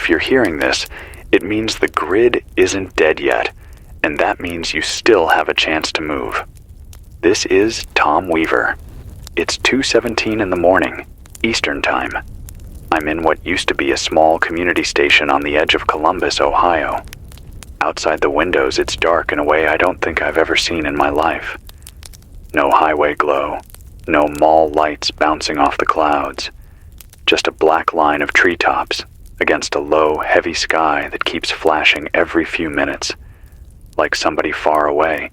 if you're hearing this, it means the grid isn't dead yet, and that means you still have a chance to move. This is Tom Weaver. It's 2:17 in the morning, Eastern Time. I'm in what used to be a small community station on the edge of Columbus, Ohio. Outside the windows, it's dark in a way I don't think I've ever seen in my life. No highway glow, no mall lights bouncing off the clouds. Just a black line of treetops against a low, heavy sky that keeps flashing every few minutes, like somebody far away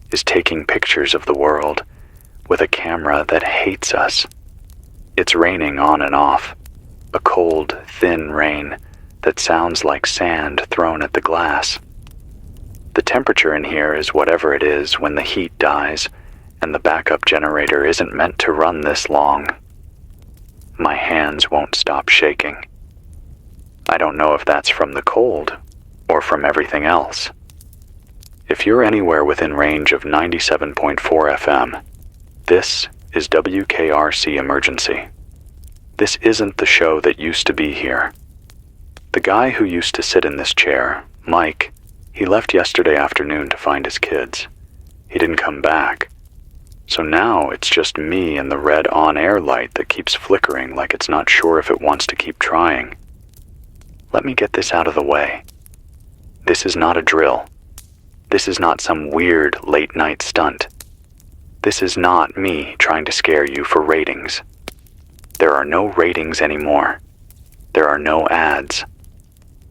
is taking pictures of the world with a camera that hates us. It's raining on and off, a cold, thin rain that sounds like sand thrown at the glass. The temperature in here is whatever it is when the heat dies, and the backup generator isn't meant to run this long. My hands won't stop shaking. I don't know if that's from the cold or from everything else. If you're anywhere within range of 97.4 FM, this is WKRC Emergency. This isn't the show that used to be here. The guy who used to sit in this chair, Mike, he left yesterday afternoon to find his kids. He didn't come back. So now it's just me and the red on-air light that keeps flickering like it's not sure if it wants to keep trying. Let me get this out of the way. This is not a drill. This is not some weird late-night stunt. This is not me trying to scare you for ratings. There are no ratings anymore. There are no ads.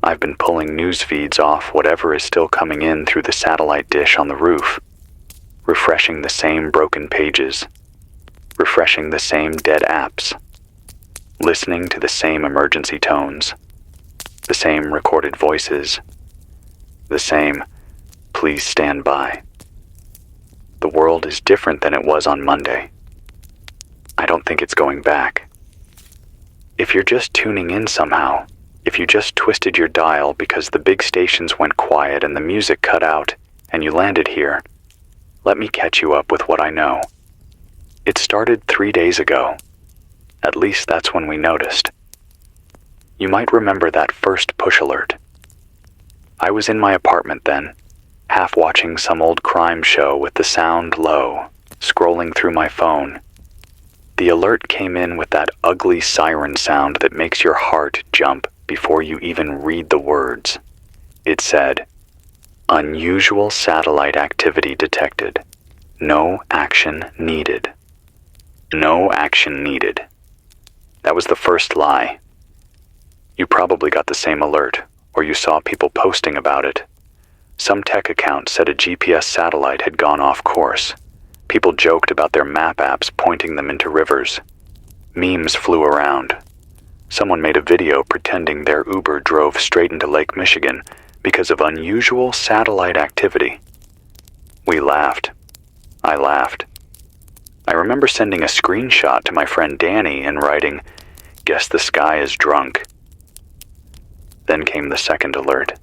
I've been pulling news feeds off whatever is still coming in through the satellite dish on the roof, refreshing the same broken pages, refreshing the same dead apps, listening to the same emergency tones, the same recorded voices, the same "please stand by." The world is different than it was on Monday. I don't think it's going back. If you're just tuning in somehow, if you just twisted your dial because the big stations went quiet and the music cut out and you landed here, let me catch you up with what I know. It started 3 days ago. At least that's when we noticed. You might remember that first push alert. I was in my apartment then, half watching some old crime show with the sound low, scrolling through my phone. The alert came in with that ugly siren sound that makes your heart jump before you even read the words. It said, "Unusual satellite activity detected. No action needed." No action needed. That was the first lie. You probably got the same alert, or you saw people posting about it. Some tech account said a GPS satellite had gone off course. People joked about their map apps pointing them into rivers. Memes flew around. Someone made a video pretending their Uber drove straight into Lake Michigan because of unusual satellite activity. We laughed. I laughed. I remember sending a screenshot to my friend Danny and writing, "Guess the sky is drunk." Then came the second alert.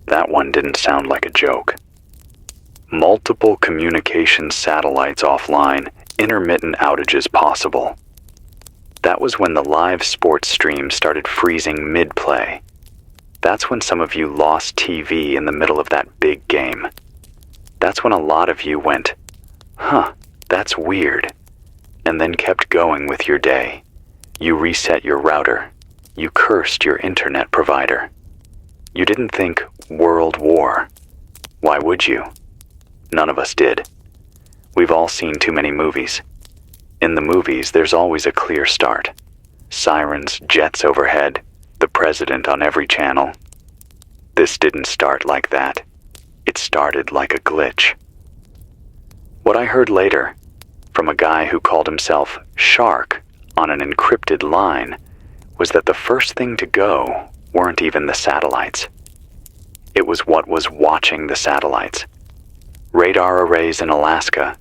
That one didn't sound like a joke. Multiple communication satellites offline, intermittent outages possible. That was when the live sports stream started freezing mid-play. That's when some of you lost TV in the middle of that big game. That's when a lot of you went, "Huh, that's weird," and then kept going with your day. You reset your router. You cursed your internet provider. You didn't think World War. Why would you? None of us did. We've all seen too many movies. In the movies, there's always a clear start. Sirens, jets overhead, the president on every channel. This didn't start like that. It started like a glitch. What I heard later, from a guy who called himself Shark on an encrypted line, was that the first thing to go weren't even the satellites. It was what was watching the satellites. Radar arrays in Alaska,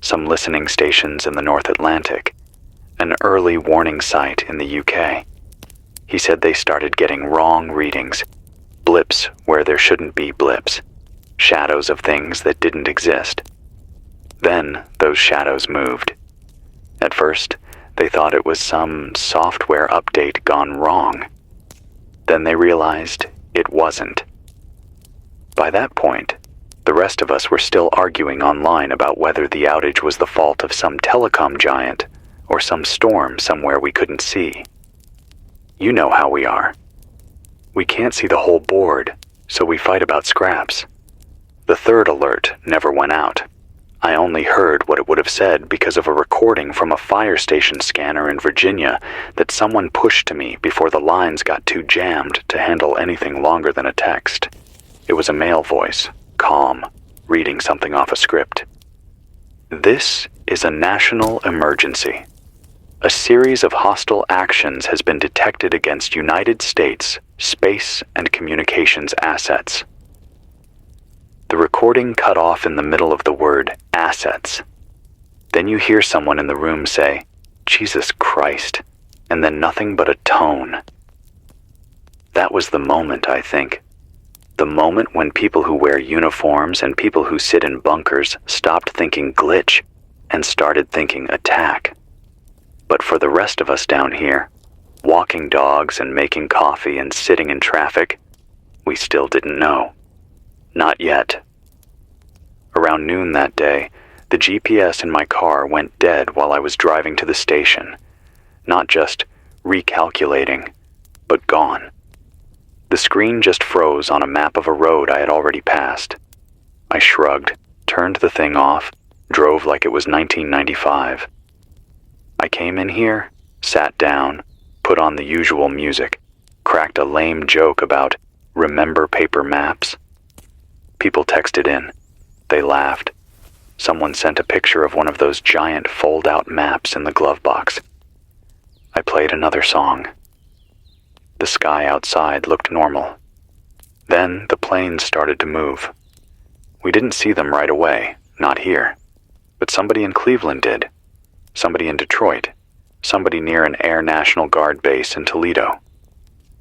some listening stations in the North Atlantic, an early warning site in the UK. He said they started getting wrong readings, blips where there shouldn't be blips, shadows of things that didn't exist. Then those shadows moved. At first, they thought it was some software update gone wrong. Then they realized it wasn't. By that point, the rest of us were still arguing online about whether the outage was the fault of some telecom giant or some storm somewhere we couldn't see. You know how we are. We can't see the whole board, so we fight about scraps. The third alert never went out. I only heard what it would have said because of a recording from a fire station scanner in Virginia that someone pushed to me before the lines got too jammed to handle anything longer than a text. It was a male voice, calm, reading something off a script. This is a national emergency. A series of hostile actions has been detected against United States space and communications assets. The recording cut off in the middle of the word assets. Then you hear someone in the room say, "Jesus Christ," and then nothing but a tone. That was the moment, I think. The moment when people who wear uniforms and people who sit in bunkers stopped thinking glitch and started thinking attack. But for the rest of us down here, walking dogs and making coffee and sitting in traffic, we still didn't know. Not yet. Around noon that day, the GPS in my car went dead while I was driving to the station. Not just recalculating, but gone. The screen just froze on a map of a road I had already passed. I shrugged, turned the thing off, drove like it was 1995. I came in here, sat down, put on the usual music, cracked a lame joke about remember paper maps. People texted in. They laughed. Someone sent a picture of one of those giant fold-out maps in the glove box. I played another song. The sky outside looked normal. Then the planes started to move. We didn't see them right away, not here. But somebody in Cleveland did. Somebody in Detroit. Somebody near an Air National Guard base in Toledo.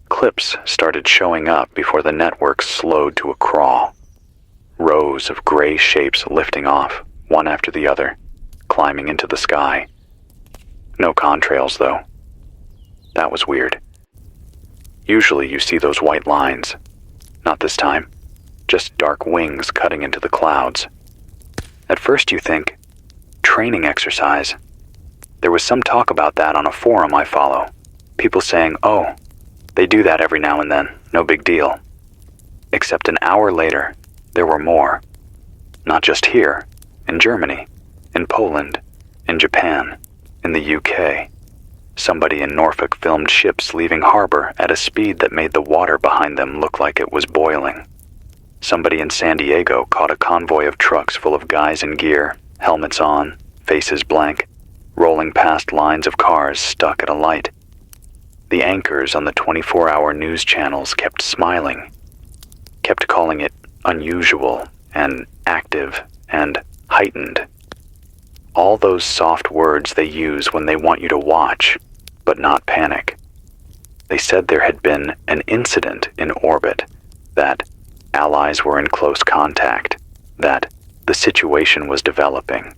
Clips started showing up before the network slowed to a crawl. Rows of gray shapes lifting off, one after the other, climbing into the sky. No contrails, though. That was weird. Usually you see those white lines. Not this time. Just dark wings cutting into the clouds. At first you think, training exercise. There was some talk about that on a forum I follow. People saying, oh, they do that every now and then, no big deal. Except an hour later, there were more. Not just here, in Germany, in Poland, in Japan, in the UK. Somebody in Norfolk filmed ships leaving harbor at a speed that made the water behind them look like it was boiling. Somebody in San Diego caught a convoy of trucks full of guys in gear, helmets on, faces blank, rolling past lines of cars stuck at a light. The anchors on the 24-hour news channels kept smiling, kept calling it unusual and active and heightened. All those soft words they use when they want you to watch, but not panic. They said there had been an incident in orbit, that allies were in close contact, that the situation was developing.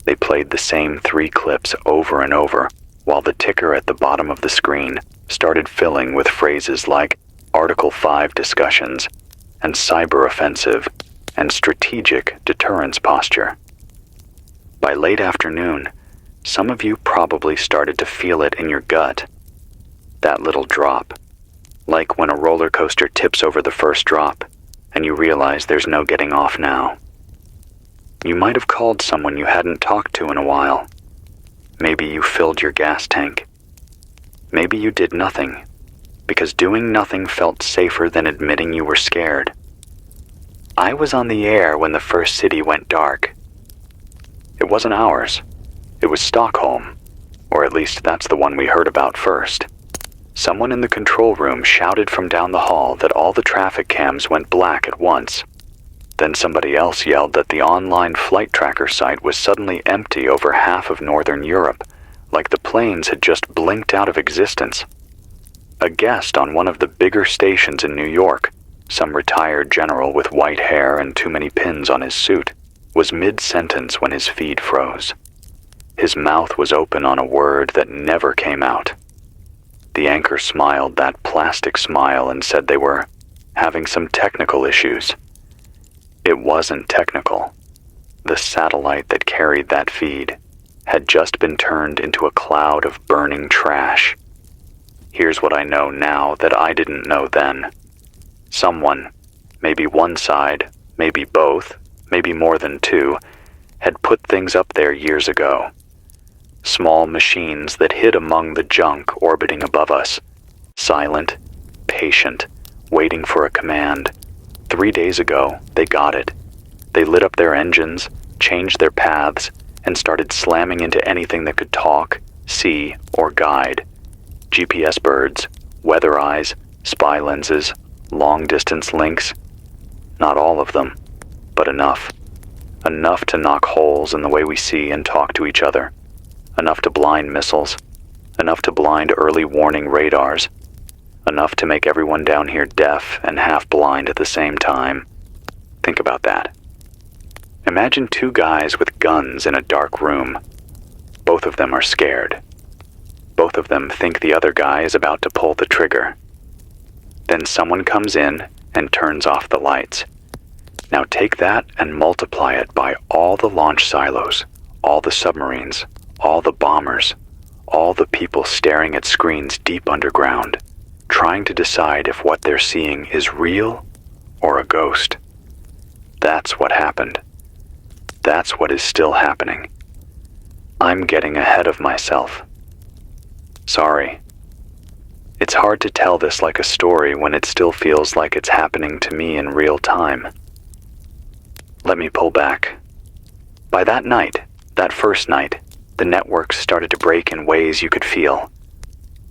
They played the same 3 clips over and over, while the ticker at the bottom of the screen started filling with phrases like Article 5 discussions, and cyber offensive, and strategic deterrence posture. By late afternoon, some of you probably started to feel it in your gut. That little drop, like when a roller coaster tips over the first drop, and you realize there's no getting off now. You might have called someone you hadn't talked to in a while. Maybe you filled your gas tank. Maybe you did nothing, because doing nothing felt safer than admitting you were scared. I was on the air when the first city went dark. It wasn't ours. It was Stockholm, or at least that's the one we heard about first. Someone in the control room shouted from down the hall that all the traffic cams went black at once. Then somebody else yelled that the online flight tracker site was suddenly empty over half of Northern Europe, like the planes had just blinked out of existence. A guest on one of the bigger stations in New York, some retired general with white hair and too many pins on his suit, was mid-sentence when his feed froze. His mouth was open on a word that never came out. The anchor smiled that plastic smile and said they were having some technical issues. It wasn't technical. The satellite that carried that feed had just been turned into a cloud of burning trash. Here's what I know now that I didn't know then. Someone, maybe one side, maybe both, maybe more than two, had put things up there years ago. Small machines that hid among the junk orbiting above us. Silent, patient, waiting for a command. 3 days ago, they got it. They lit up their engines, changed their paths, and started slamming into anything that could talk, see, or guide. GPS birds, weather eyes, spy lenses, long-distance links. Not all of them, but enough. Enough to knock holes in the way we see and talk to each other. Enough to blind missiles. Enough to blind early warning radars. Enough to make everyone down here deaf and half blind at the same time. Think about that. Imagine two guys with guns in a dark room. Both of them are scared. Both of them think the other guy is about to pull the trigger. Then someone comes in and turns off the lights. Now take that and multiply it by all the launch silos, all the submarines, all the bombers, all the people staring at screens deep underground, trying to decide if what they're seeing is real or a ghost. That's what happened. That's what is still happening. I'm getting ahead of myself. Sorry. It's hard to tell this like a story when it still feels like it's happening to me in real time. Let me pull back. By that night, that first night, the networks started to break in ways you could feel.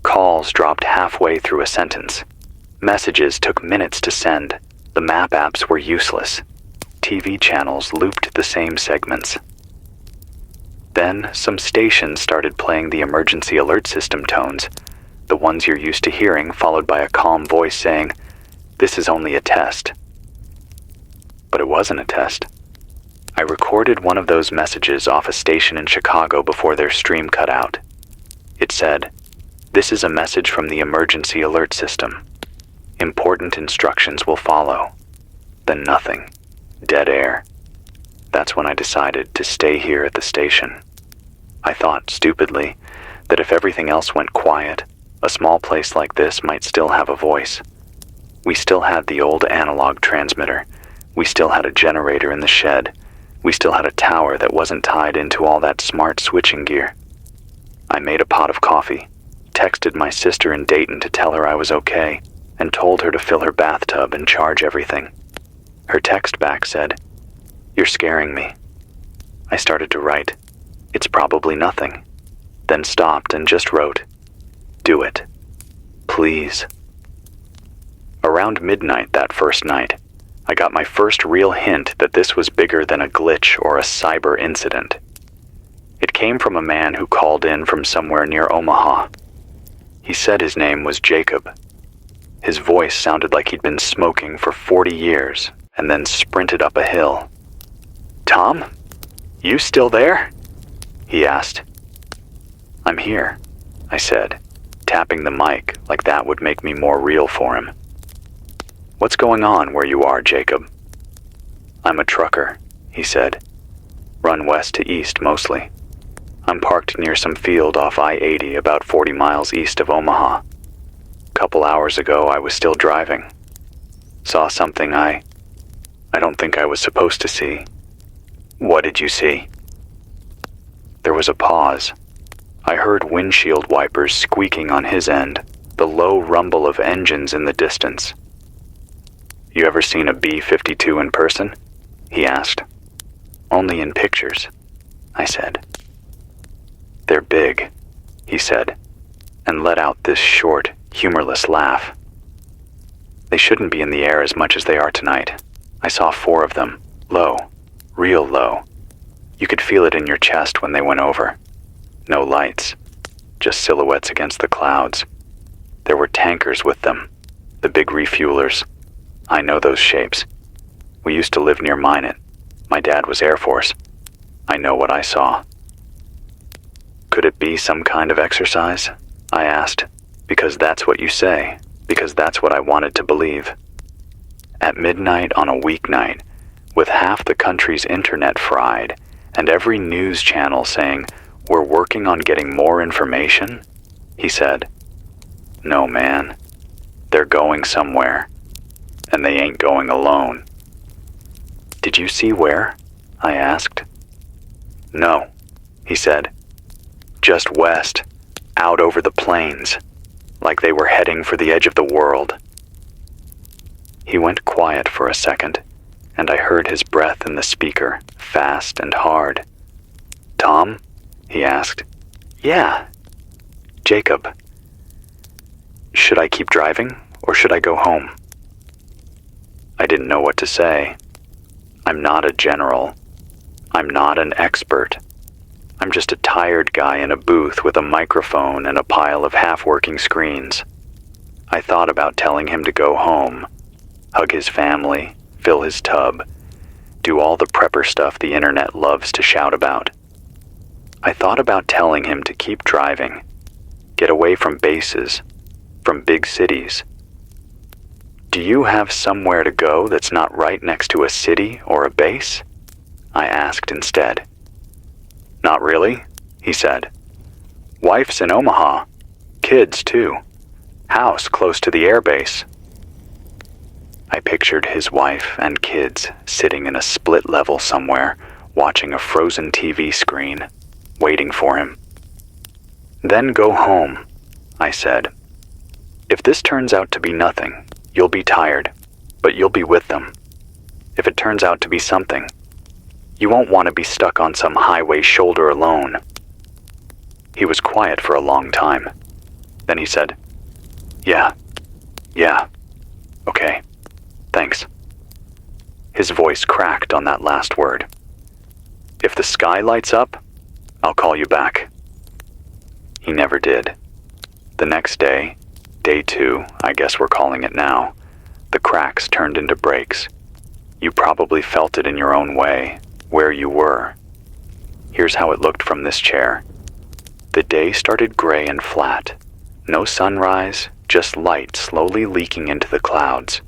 Calls dropped halfway through a sentence. Messages took minutes to send. The map apps were useless. TV channels looped the same segments. Then, some stations started playing the emergency alert system tones, the ones you're used to hearing, followed by a calm voice saying, "This is only a test." But it wasn't a test. I recorded one of those messages off a station in Chicago before their stream cut out. It said, "This is a message from the emergency alert system. Important instructions will follow." Then nothing. Dead air. That's when I decided to stay here at the station. I thought, stupidly, that if everything else went quiet, a small place like this might still have a voice. We still had the old analog transmitter. We still had a generator in the shed. We still had a tower that wasn't tied into all that smart switching gear. I made a pot of coffee, texted my sister in Dayton to tell her I was okay, and told her to fill her bathtub and charge everything. Her text back said, "You're scaring me." I started to write, "It's probably nothing," then stopped and just wrote, "Do it. Please." Around midnight that first night, I got my first real hint that this was bigger than a glitch or a cyber incident. It came from a man who called in from somewhere near Omaha. He said his name was Jacob. His voice sounded like he'd been smoking for 40 years and then sprinted up a hill. "Tom? You still there?" he asked. "I'm here," I said, tapping the mic like that would make me more real for him. "What's going on where you are, Jacob?" "I'm a trucker," he said. "Run west to east mostly. I'm parked near some field off I-80 about 40 miles east of Omaha. Couple hours ago I was still driving. Saw something I don't think I was supposed to see." "What did you see?" There was a pause. I heard windshield wipers squeaking on his end, the low rumble of engines in the distance. "You ever seen a B-52 in person?" he asked. "Only in pictures," I said. "They're big," he said, and let out this short, humorless laugh. "They shouldn't be in the air as much as they are tonight. I saw 4 of them, low, real low. You could feel it in your chest when they went over. No lights, just silhouettes against the clouds. There were tankers with them, the big refuelers. I know those shapes. We used to live near Minot. My dad was Air Force. I know what I saw." "Could it be some kind of exercise?" I asked, Because that's what you say. Because that's what I wanted to believe. At midnight on a weeknight, with half the country's internet fried, and every news channel saying, "We're working on getting more information," he said, "No, man. They're going somewhere. And they ain't going alone." "Did you see where?" I asked. "No," he said. "Just west, out over the plains, like they were heading for the edge of the world." He went quiet for a second, and I heard his breath in the speaker, fast and hard. "Tom?" he asked. "Yeah." "Jacob. Should I keep driving, or should I go home?" I didn't know what to say. I'm not a general. I'm not an expert. I'm just a tired guy in a booth with a microphone and a pile of half-working screens. I thought about telling him to go home, hug his family, fill his tub, do all the prepper stuff the internet loves to shout about. I thought about telling him to keep driving, get away from bases, from big cities. "Do you have somewhere to go that's not right next to a city or a base?" I asked instead. "Not really," he said. "Wife's in Omaha. Kids, too. House close to the airbase." I pictured his wife and kids sitting in a split level somewhere, watching a frozen TV screen, waiting for him. "Then go home," I said. "If this turns out to be nothing, you'll be tired, but you'll be with them. If it turns out to be something, you won't want to be stuck on some highway shoulder alone." He was quiet for a long time. Then he said, Yeah, okay, thanks." His voice cracked on that last word. "If the sky lights up, I'll call you back." He never did. The next day, day 2, I guess we're calling it now, the cracks turned into breaks. You probably felt it in your own way, where you were. Here's how it looked from this chair. The day started gray and flat. No sunrise, just light slowly leaking into the clouds.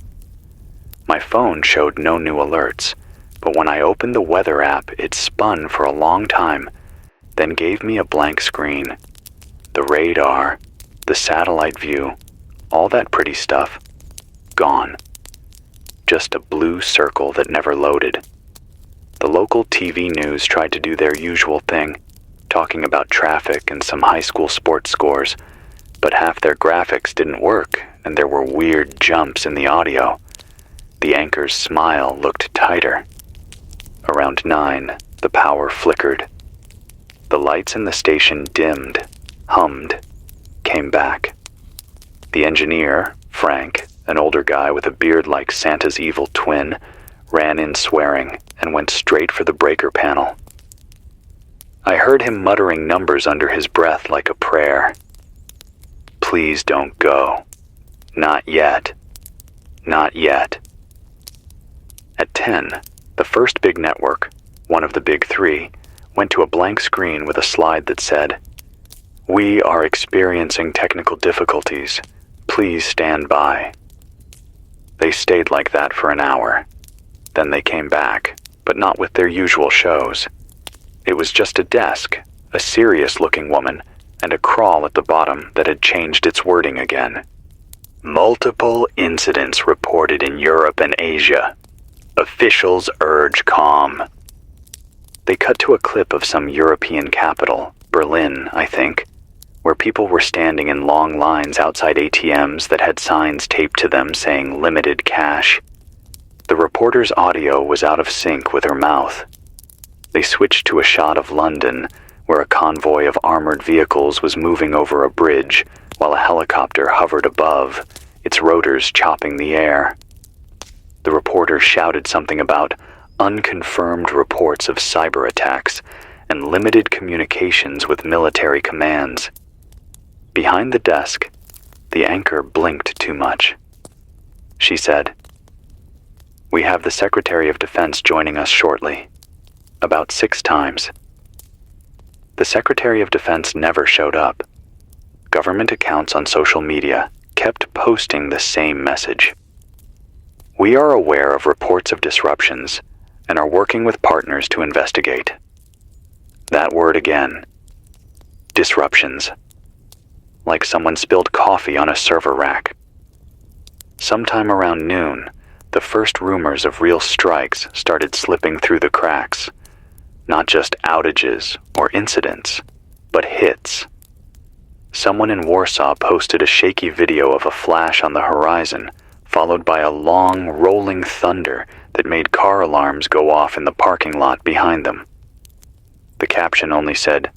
My phone showed no new alerts, but when I opened the weather app, it spun for a long time, then gave me a blank screen. The radar, the satellite view, all that pretty stuff, gone. Just a blue circle that never loaded. The local TV news tried to do their usual thing, talking about traffic and some high school sports scores, but half their graphics didn't work, and there were weird jumps in the audio. The anchor's smile looked tighter. Around 9, the power flickered. The lights in the station dimmed, hummed, came back. The engineer, Frank, an older guy with a beard like Santa's evil twin, ran in swearing and went straight for the breaker panel. I heard him muttering numbers under his breath like a prayer. "Please don't go. Not yet. Not yet." At 10, the first big network, one of the big 3, went to a blank screen with a slide that said, "We are experiencing technical difficulties. Please stand by." They stayed like that for an hour. Then they came back, but not with their usual shows. It was just a desk, a serious-looking woman, and a crawl at the bottom that had changed its wording again. "Multiple incidents reported in Europe and Asia. Officials urge calm." They cut to a clip of some European capital, Berlin, I think, where people were standing in long lines outside ATMs that had signs taped to them saying limited cash. The reporter's audio was out of sync with her mouth. They switched to a shot of London, where a convoy of armored vehicles was moving over a bridge while a helicopter hovered above, its rotors chopping the air. The reporter shouted something about unconfirmed reports of cyber attacks and limited communications with military commands. Behind the desk, the anchor blinked too much. She said, "We have the Secretary of Defense joining us shortly." About 6 times. The Secretary of Defense never showed up. government accounts on social media kept posting the same message. We are aware of reports of disruptions and are working with partners to investigate. That word again. Disruptions. Like someone spilled coffee on a server rack. Sometime around noon, the first rumors of real strikes started slipping through the cracks. Not just outages or incidents, but hits. Someone in Warsaw posted a shaky video of a flash on the horizon, followed by a long, rolling thunder that made car alarms go off in the parking lot behind them. The caption only said,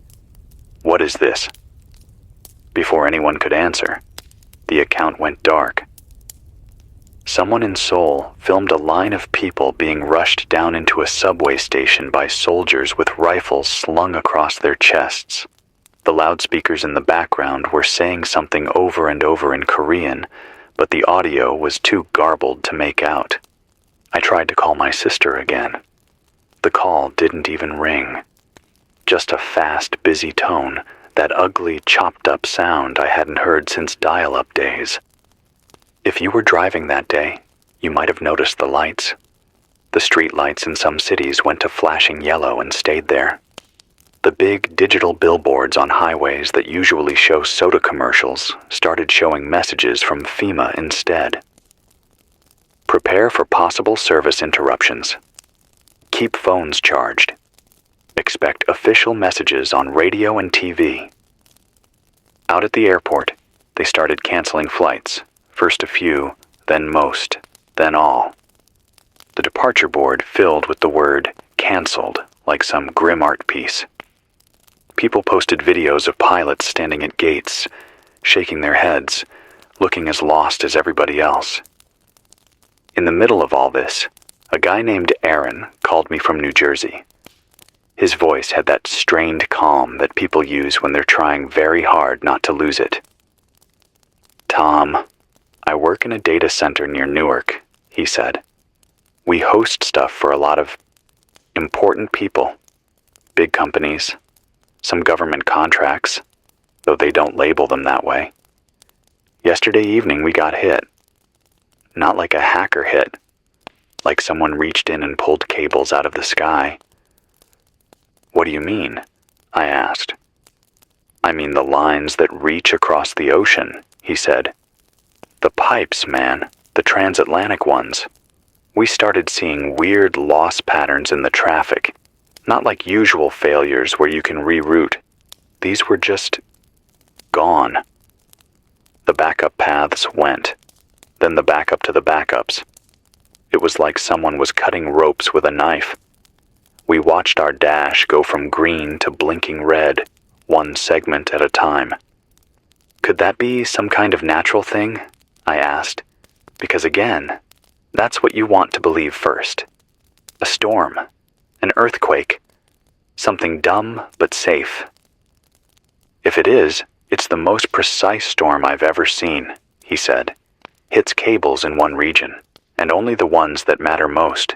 "What is this?" Before anyone could answer, the account went dark. Someone in Seoul filmed a line of people being rushed down into a subway station by soldiers with rifles slung across their chests. The loudspeakers in the background were saying something over and over in Korean, but the audio was too garbled to make out. I tried to call my sister again. The call didn't even ring. Just a fast, busy tone, that ugly, chopped-up sound I hadn't heard since dial-up days. If you were driving that day, you might have noticed the lights. The street lights in some cities went to flashing yellow and stayed there. The big digital billboards on highways that usually show soda commercials started showing messages from FEMA instead. Prepare for possible service interruptions. Keep phones charged. Expect official messages on radio and TV. Out at the airport, they started canceling flights. First a few, then most, then all. The departure board filled with the word "canceled" like some grim art piece. People posted videos of pilots standing at gates, shaking their heads, looking as lost as everybody else. In the middle of all this, a guy named Aaron called me from New Jersey. His voice had that strained calm that people use when they're trying very hard not to lose it. "Tom, I work in a data center near Newark," he said. "We host stuff for a lot of important people, big companies, some government contracts, though they don't label them that way. Yesterday evening we got hit. Not like a hacker hit, like someone reached in and pulled cables out of the sky." "What do you mean?" I asked. "I mean the lines that reach across the ocean," he said. "The pipes, man, the transatlantic ones. We started seeing weird loss patterns in the traffic. Not like usual failures where you can reroute. These were just gone. The backup paths went, then the backup to the backups. It was like someone was cutting ropes with a knife. We watched our dash go from green to blinking red, one segment at a time." "Could that be some kind of natural thing?" I asked. "Because again, that's what you want to believe first. A storm. An earthquake. Something dumb but safe. If it is, it's the most precise storm I've ever seen," he said. "Hits cables in one region, and only the ones that matter most.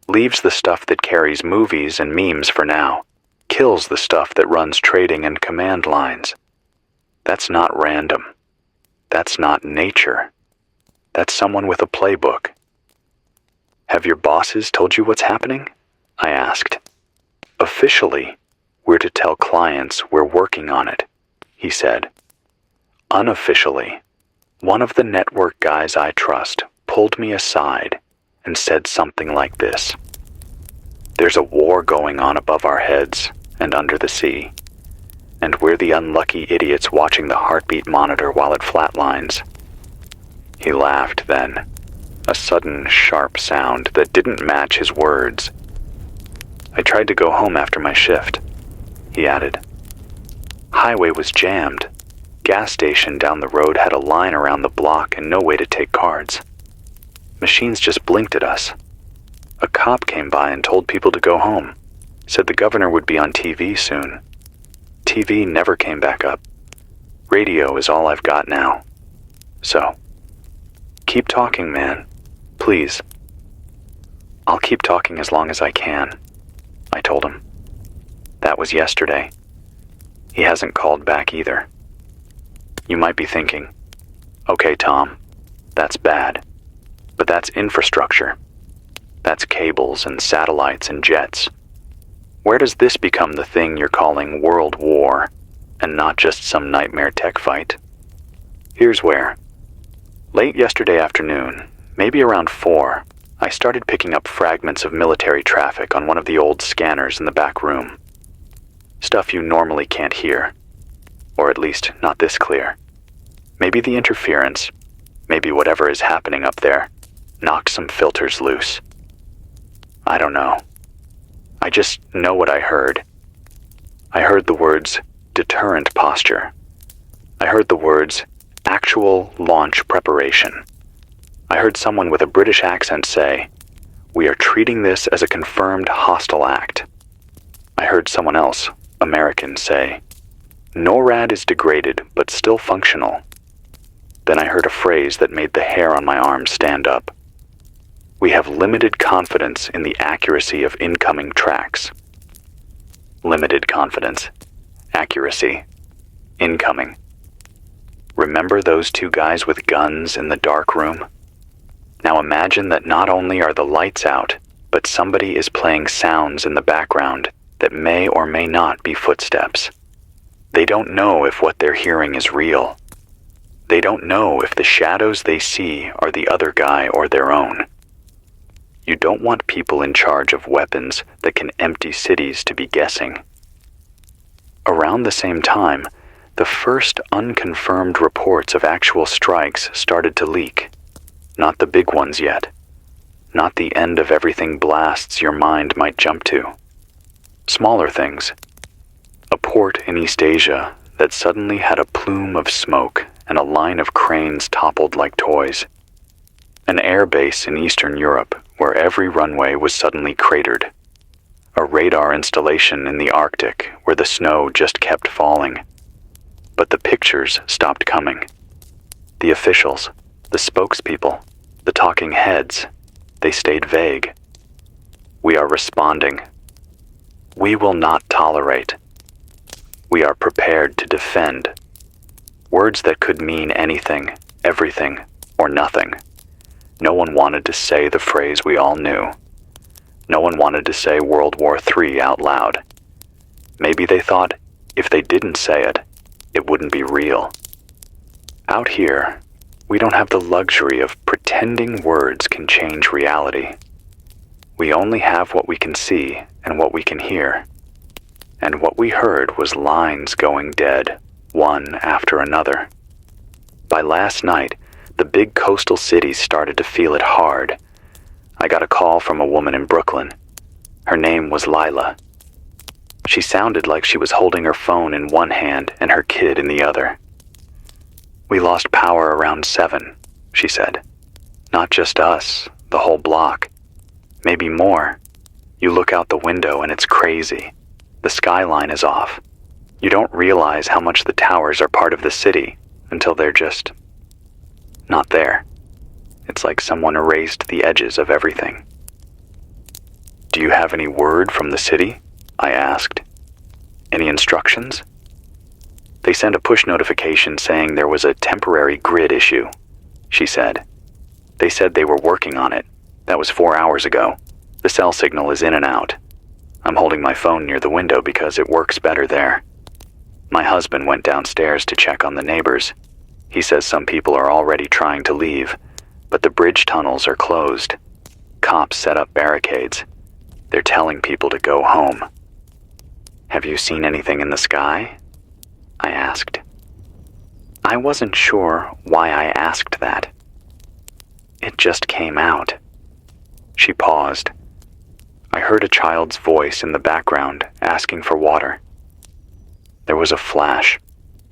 Leaves the stuff that carries movies and memes for now. Kills the stuff that runs trading and command lines. That's not random. That's not nature. That's someone with a playbook." "Have your bosses told you what's happening?" I asked. "Officially, we're to tell clients we're working on it," he said. "Unofficially, one of the network guys I trust pulled me aside and said something like this: 'There's a war going on above our heads and under the sea, and we're the unlucky idiots watching the heartbeat monitor while it flatlines.'" He laughed then, a sudden sharp sound that didn't match his words. "I tried to go home after my shift," he added. "Highway was jammed. Gas station down the road had a line around the block and no way to take cards. Machines just blinked at us. A cop came by and told people to go home. Said the governor would be on TV soon. TV never came back up. Radio is all I've got now. So, keep talking, man. Please." "I'll keep talking as long as I can," I told him. That was yesterday. He hasn't called back either. You might be thinking, okay, Tom, that's bad, but that's infrastructure. That's cables and satellites and jets. Where does this become the thing you're calling World War, and not just some nightmare tech fight? Here's where. Late yesterday afternoon, maybe around 4, I started picking up fragments of military traffic on one of the old scanners in the back room. Stuff you normally can't hear, or at least not this clear. Maybe the interference, maybe whatever is happening up there, knocked some filters loose. I don't know. I just know what I heard. I heard the words deterrent posture. I heard the words actual launch preparation. I heard someone with a British accent say, "We are treating this as a confirmed hostile act." I heard someone else, American, say, "NORAD is degraded but still functional." Then I heard a phrase that made the hair on my arm stand up. "We have limited confidence in the accuracy of incoming tracks." Limited confidence, accuracy, incoming. Remember those 2 guys with guns in the dark room? Now imagine that not only are the lights out, but somebody is playing sounds in the background that may or may not be footsteps. They don't know if what they're hearing is real. They don't know if the shadows they see are the other guy or their own. You don't want people in charge of weapons that can empty cities to be guessing. Around the same time, the first unconfirmed reports of actual strikes started to leak. Not the big ones yet. Not the end of everything blasts your mind might jump to. Smaller things. A port in East Asia that suddenly had a plume of smoke and a line of cranes toppled like toys. An air base in Eastern Europe where every runway was suddenly cratered. A radar installation in the Arctic where the snow just kept falling. But the pictures stopped coming. The officials, the spokespeople, the talking heads, they stayed vague. We are responding. We will not tolerate. We are prepared to defend. Words that could mean anything, everything, or nothing. No one wanted to say the phrase we all knew. No one wanted to say World War III out loud. Maybe they thought if they didn't say it, it wouldn't be real. Out here, we don't have the luxury of pretending words can change reality. We only have what we can see and what we can hear. And what we heard was lines going dead, one after another. By last night, the big coastal cities started to feel it hard. I got a call from a woman in Brooklyn. Her name was Lila. She sounded like she was holding her phone in one hand and her kid in the other. "We lost power around 7, she said. "Not just us, the whole block. Maybe more. You look out the window and it's crazy. The skyline is off. You don't realize how much the towers are part of the city until they're just not there. It's like someone erased the edges of everything." "Do you have any word from the city?" I asked. "Any instructions?" "They sent a push notification saying there was a temporary grid issue," she said. "They said they were working on it. That was 4 hours ago. The cell signal is in and out. I'm holding my phone near the window because it works better there. My husband went downstairs to check on the neighbors. He says some people are already trying to leave, but the bridge tunnels are closed. Cops set up barricades. They're telling people to go home." "Have you seen anything in the sky?" I asked. I wasn't sure why I asked that. It just came out. She paused. I heard a child's voice in the background asking for water. "There was a flash,"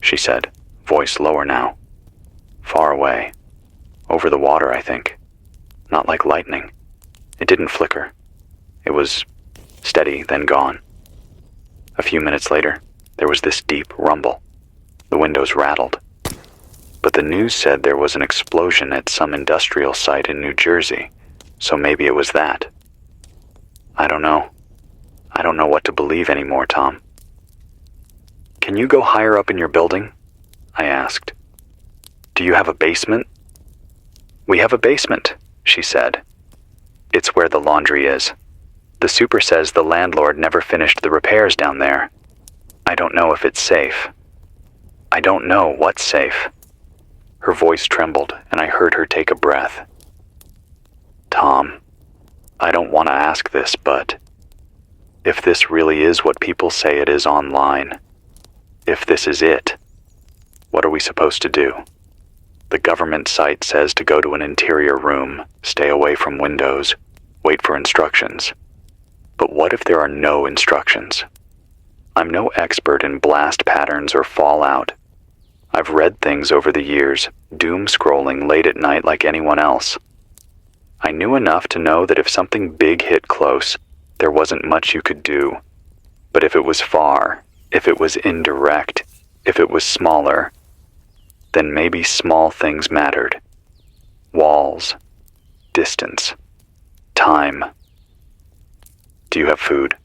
she said, voice lower now. "Far away. Over the water, I think. Not like lightning. It didn't flicker. It was steady, then gone. A few minutes later, there was this deep rumble. The windows rattled. But the news said there was an explosion at some industrial site in New Jersey, so maybe it was that. I don't know. I don't know what to believe anymore, Tom." "Can you go higher up in your building?" I asked. Do you have a basement? We have a basement, she said. It's where the laundry is. The super says the landlord never finished the repairs down there. I don't know if it's safe. I don't know what's safe. Her voice trembled, and I heard her take a breath. Tom, I don't want to ask this, but if this really is what people say it is online, if this is it, what are we supposed to do? The government site says to go to an interior room, stay away from windows, wait for instructions. But what if there are no instructions? I'm no expert in blast patterns or fallout. I've read things over the years, doom scrolling late at night like anyone else. I knew enough to know that if something big hit close, there wasn't much you could do. But if it was far, if it was indirect, if it was smaller, then maybe small things mattered. Walls, distance, time. Do you have food?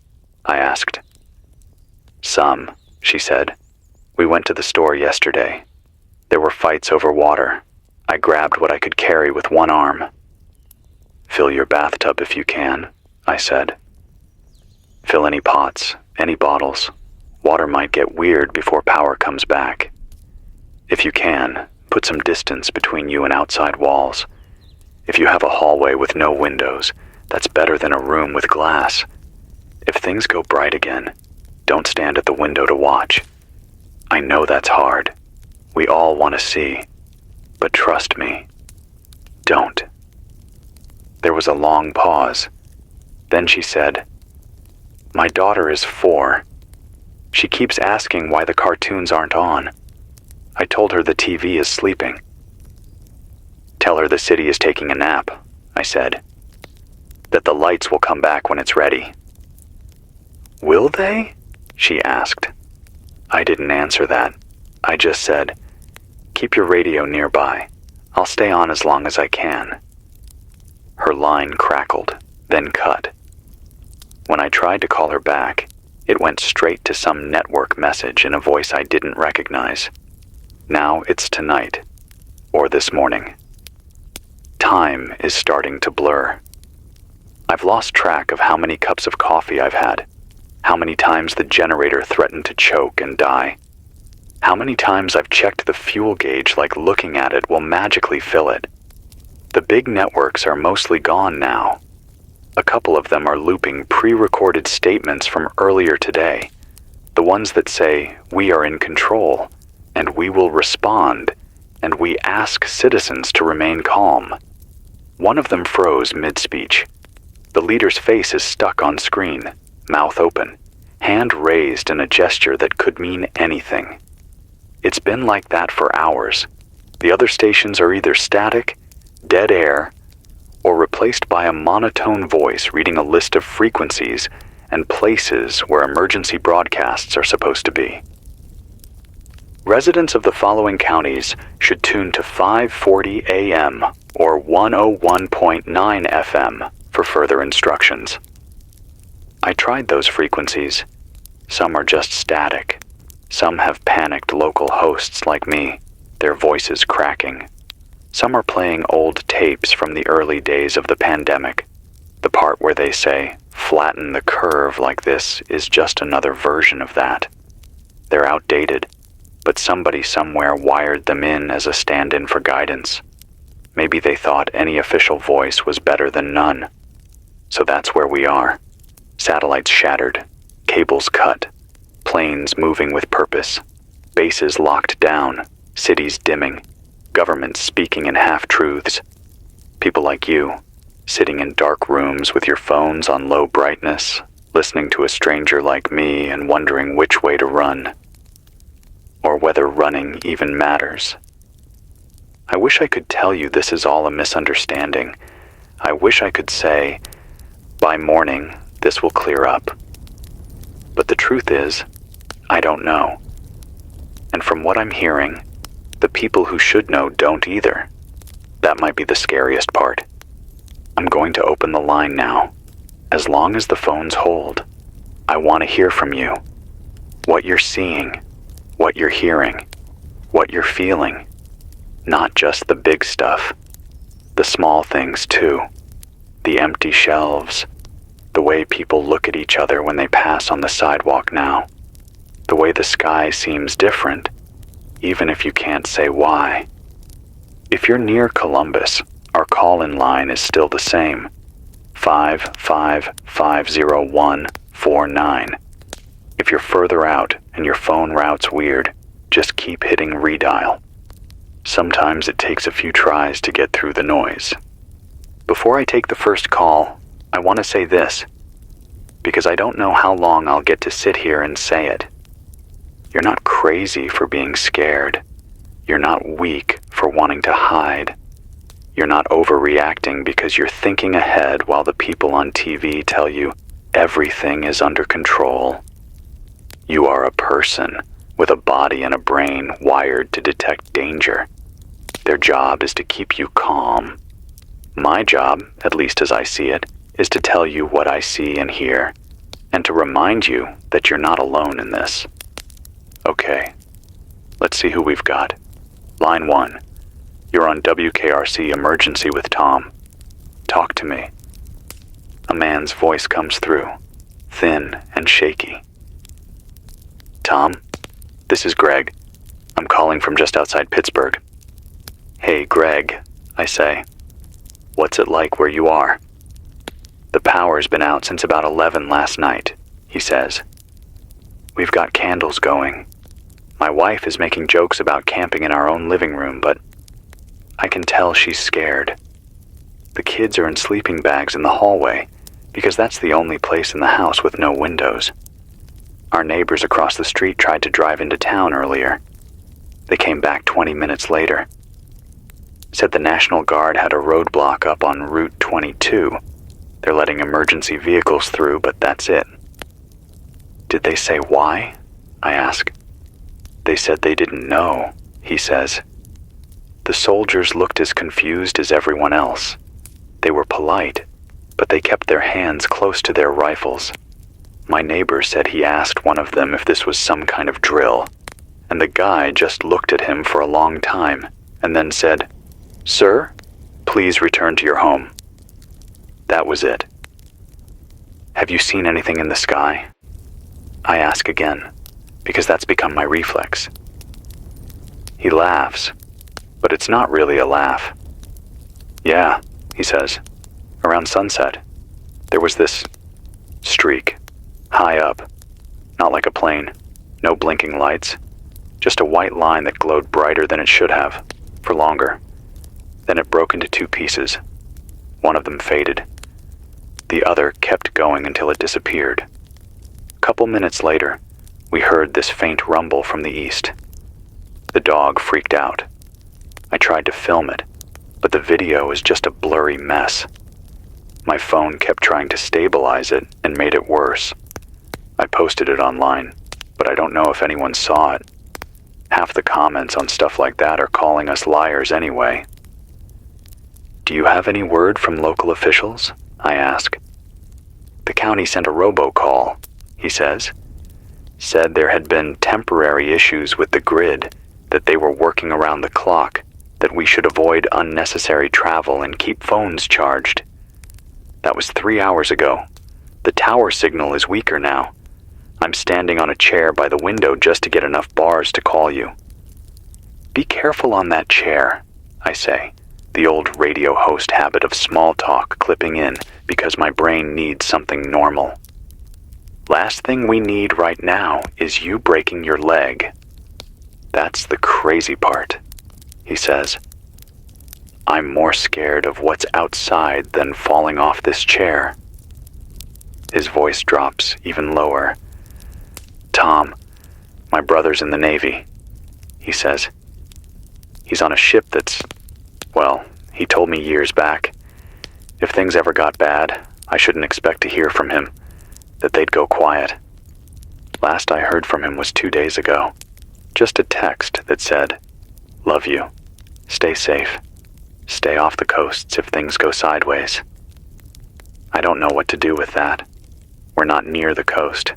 I asked. Some, she said. We went to the store yesterday. There were fights over water. I grabbed what I could carry with one arm. Fill your bathtub if you can, I said. Fill any pots, any bottles. Water might get weird before power comes back. If you can, put some distance between you and outside walls. If you have a hallway with no windows, that's better than a room with glass. If things go bright again, don't stand at the window to watch. I know that's hard. We all want to see. But trust me, don't. There was a long pause. Then she said, My daughter is 4. She keeps asking why the cartoons aren't on. I told her the TV is sleeping. Tell her the city is taking a nap, I said. That the lights will come back when it's ready. Will they? She asked. I didn't answer that. I just said, Keep your radio nearby. I'll stay on as long as I can. Her line crackled, then cut. When I tried to call her back, it went straight to some network message in a voice I didn't recognize. Now it's tonight, or this morning. Time is starting to blur. I've lost track of how many cups of coffee I've had, how many times the generator threatened to choke and die, how many times I've checked the fuel gauge like looking at it will magically fill it. The big networks are mostly gone now. A couple of them are looping pre-recorded statements from earlier today, the ones that say, we are in control, and we will respond, and we ask citizens to remain calm. One of them froze mid-speech. The leader's face is stuck on screen, mouth open, hand raised in a gesture that could mean anything. It's been like that for hours. The other stations are either static, dead air, or replaced by a monotone voice reading a list of frequencies and places where emergency broadcasts are supposed to be. Residents of the following counties should tune to 540 AM or 101.9 FM for further instructions. I tried those frequencies. Some are just static. Some have panicked local hosts like me, their voices cracking. Some are playing old tapes from the early days of the pandemic. The part where they say, flatten the curve like this is just another version of that. They're outdated, but somebody somewhere wired them in as a stand-in for guidance. Maybe they thought any official voice was better than none. So that's where we are. Satellites shattered, cables cut, planes moving with purpose, bases locked down, cities dimming, governments speaking in half-truths. People like you, sitting in dark rooms with your phones on low brightness, listening to a stranger like me and wondering which way to run, or whether running even matters. I wish I could tell you this is all a misunderstanding. I wish I could say, by morning, this will clear up. But the truth is, I don't know. And from what I'm hearing, the people who should know don't either. That might be the scariest part. I'm going to open the line now. As long as the phones hold, I want to hear from you. What you're seeing, what you're hearing, what you're feeling. Not just the big stuff. The small things, too. The empty shelves. The way people look at each other when they pass on the sidewalk now. The way the sky seems different, even if you can't say why. If you're near Columbus, our call-in line is still the same. 5550149. If you're further out and your phone route's weird, just keep hitting redial. Sometimes it takes a few tries to get through the noise. Before I take the first call, I want to say this, because I don't know how long I'll get to sit here and say it. You're not crazy for being scared. You're not weak for wanting to hide. You're not overreacting because you're thinking ahead while the people on TV tell you everything is under control. You are a person with a body and a brain wired to detect danger. Their job is to keep you calm. My job, at least as I see it, is to tell you what I see and hear, and to remind you that you're not alone in this. Okay, let's see who we've got. Line 1. You're on WKRC Emergency with Tom. Talk to me. A man's voice comes through, thin and shaky. Tom, this is Greg. I'm calling from just outside Pittsburgh. Hey, Greg, I say. What's it like where you are? The power's been out since about 11 last night, he says. We've got candles going. My wife is making jokes about camping in our own living room, but I can tell she's scared. The kids are in sleeping bags in the hallway because that's the only place in the house with no windows. Our neighbors across the street tried to drive into town earlier. They came back 20 minutes later. Said the National Guard had a roadblock up on Route 22. They're letting emergency vehicles through, but that's it. Did they say why? I ask. They said they didn't know, he says. The soldiers looked as confused as everyone else. They were polite, but they kept their hands close to their rifles. My neighbor said he asked one of them if this was some kind of drill, and the guy just looked at him for a long time and then said, "Sir, please return to your home." That was it. Have you seen anything in the sky? I ask again, because that's become my reflex. He laughs, but it's not really a laugh. Yeah, he says, around sunset, there was this streak, high up, not like a plane, no blinking lights, just a white line that glowed brighter than it should have, for longer. Then it broke into two pieces. One of them faded. The other kept going until it disappeared. A couple minutes later, we heard this faint rumble from the east. The dog freaked out. I tried to film it, but the video is just a blurry mess. My phone kept trying to stabilize it and made it worse. I posted it online, but I don't know if anyone saw it. Half the comments on stuff like that are calling us liars anyway. Do you have any word from local officials? I ask. The county sent a robocall, he says. Said there had been temporary issues with the grid, that they were working around the clock, that we should avoid unnecessary travel and keep phones charged. That was 3 hours ago. The tower signal is weaker now. I'm standing on a chair by the window just to get enough bars to call you. Be careful on that chair, I say, the old radio host habit of small talk clipping in because my brain needs something normal. Last thing we need right now is you breaking your leg. That's the crazy part, he says. I'm more scared of what's outside than falling off this chair. His voice drops even lower. Tom, my brother's in the Navy, he says. He's on a ship that's, well, he told me years back, if things ever got bad, I shouldn't expect to hear from him, that they'd go quiet. Last I heard from him was 2 days ago. Just a text that said, "Love you. Stay safe. Stay off the coasts if things go sideways." I don't know what to do with that. We're not near the coast,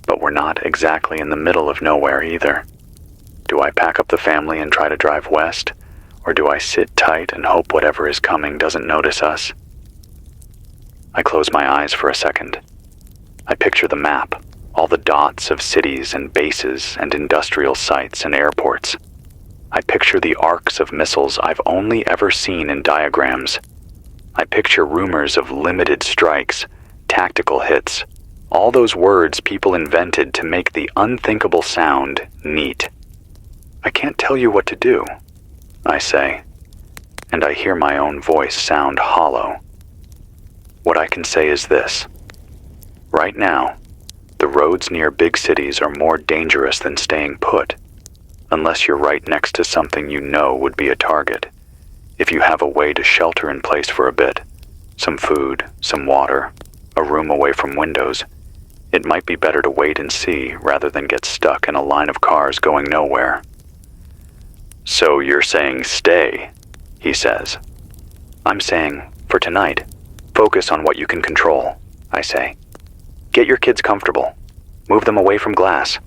but we're not exactly in the middle of nowhere either. Do I pack up the family and try to drive west, Or do I sit tight and hope whatever is coming doesn't notice us? I close my eyes for a second. I picture the map, all the dots of cities and bases and industrial sites and airports. I picture the arcs of missiles I've only ever seen in diagrams. I picture rumors of limited strikes, tactical hits, all those words people invented to make the unthinkable sound neat. I can't tell you what to do, I say, and I hear my own voice sound hollow. What I can say is this. Right now, the roads near big cities are more dangerous than staying put, unless you're right next to something you know would be a target. If you have a way to shelter in place for a bit, some food, some water, a room away from windows, it might be better to wait and see rather than get stuck in a line of cars going nowhere. So you're saying stay, he says. I'm saying, for tonight, focus on what you can control, I say. Get your kids comfortable. Move them away from glass.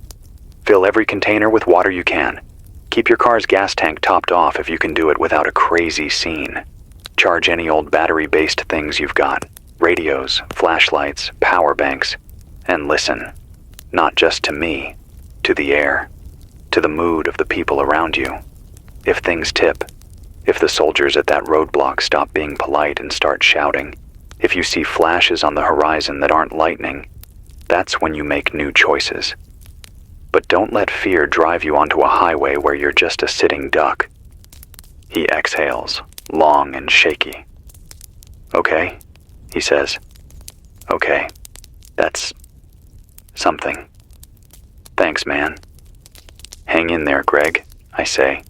Fill every container with water you can. Keep your car's gas tank topped off if you can do it without a crazy scene. Charge any old battery-based things you've got. Radios, flashlights, power banks. And listen, not just to me, to the air, to the mood of the people around you. If things tip, if the soldiers at that roadblock stop being polite and start shouting, if you see flashes on the horizon that aren't lightning, that's when you make new choices. But don't let fear drive you onto a highway where you're just a sitting duck. He exhales, long and shaky. Okay, he says. Okay, that's something. Thanks, man. Hang in there, Greg, I say.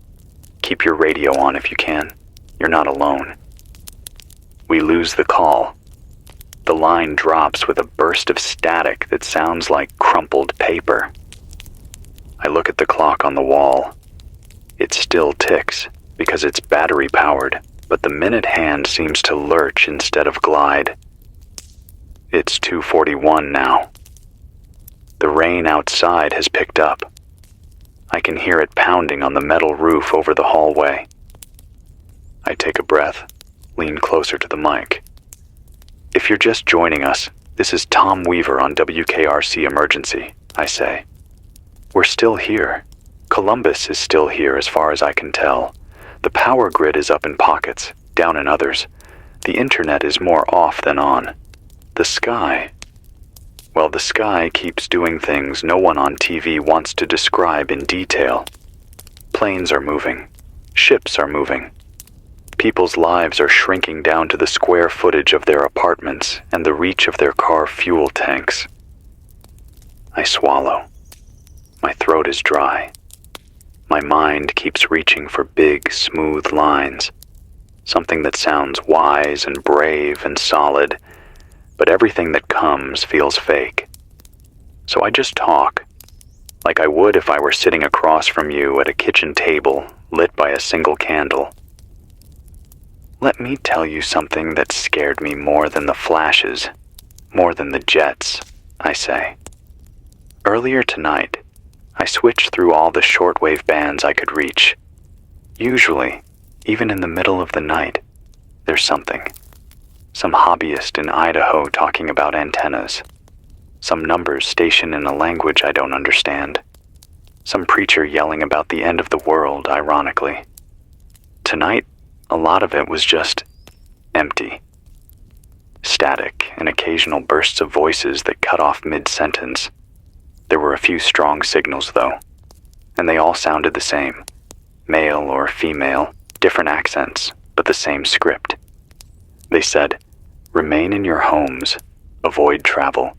Keep your radio on if you can. You're not alone. We lose the call. The line drops with a burst of static that sounds like crumpled paper. I look at the clock on the wall. It still ticks because it's battery powered, but the minute hand seems to lurch instead of glide. It's 2:41 now. The rain outside has picked up. I can hear it pounding on the metal roof over the hallway. I take a breath, lean closer to the mic. If you're just joining us, this is Tom Weaver on WKRC Emergency, I say. We're still here. Columbus is still here as far as I can tell. The power grid is up in pockets, down in others. The internet is more off than on. The sky... Well, the sky keeps doing things no one on TV wants to describe in detail. Planes are moving. Ships are moving. People's lives are shrinking down to the square footage of their apartments and the reach of their car fuel tanks. I swallow. My throat is dry. My mind keeps reaching for big, smooth lines. Something that sounds wise and brave and solid, but everything that comes feels fake. So I just talk, like I would if I were sitting across from you at a kitchen table lit by a single candle. Let me tell you something that scared me more than the flashes, more than the jets, I say. Earlier tonight, I switched through all the shortwave bands I could reach. Usually, even in the middle of the night, there's something. Some hobbyist in Idaho talking about antennas. Some numbers stationed in a language I don't understand. Some preacher yelling about the end of the world, ironically. Tonight, a lot of it was just empty. Static and occasional bursts of voices that cut off mid-sentence. There were a few strong signals, though, and they all sounded the same. Male or female, different accents, but the same script. They said, "Remain in your homes, avoid travel,